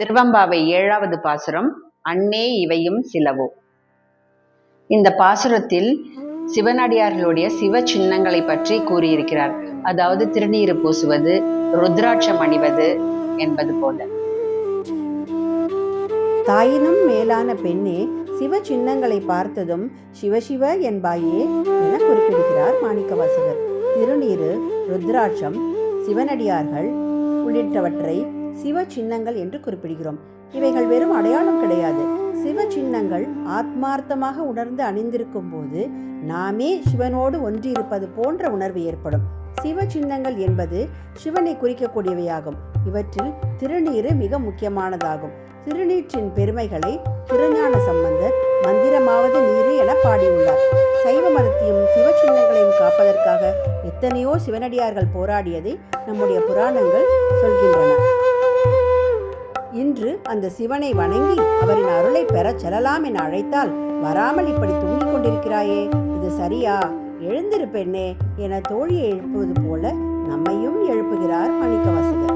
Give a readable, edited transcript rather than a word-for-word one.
திருவெம்பாவை 7வது பாசுரம். அன்னே இவையும் சிலவோ. இந்த பாசுரத்தில் சிவனடியார்களுடைய சிவ சின்னங்களை பற்றி கூறியிருக்கிறார். அதாவது திருநீறு பூசுவது, ருத்ராட்சம் அணிவது என்பது போல. தாயினும் மேலான பெண்ணே, சிவ சின்னங்களை பார்த்ததும் சிவசிவ என்பாயே என குறிப்பிடுகிறார் மாணிக்கவாசகர். திருநீறு, ருத்ராட்சம், சிவனடியார்கள் உள்ளிட்டவற்றை சிவ சின்னங்கள் என்று குறிப்பிடுகிறோம். இவைகள் வெறும் அடையாளம் கிடையாது. சிவ சின்னங்கள் ஆத்மார்த்தமாக உணர்ந்து அணிந்திருக்கும் போது நாமே சிவனோடு ஒன்றியிருப்பது போன்ற உணர்வு ஏற்படும். சிவ சின்னங்கள் என்பது சிவனை குறிக்கக்கூடியவையாகும். இவற்றில் திருநீறு மிக முக்கியமானதாகும். திருநீற்றின் பெருமைகளை திருஞான சம்பந்தர் மந்திரமாவது நீரு என பாடியுள்ளார். சைவ மதத்தையும் சிவ சின்னங்களையும் காப்பதற்காக எத்தனையோ சிவனடியார்கள் போராடியதை நம்முடைய புராணங்கள் சொல்கின்றன. இன்று அந்த சிவனை வணங்கி அவரின் அருளை பெறச் செல்லலாம் என அழைத்தால் வராமல் இப்படி தூங்கிக் கொண்டிருக்கிறாயே, இது சரியா? எழுந்திரு பெண்ணே என தோழியை எழுப்புவது போல நம்மையும் எழுப்புகிறார் மாணிக்கவாசகர்.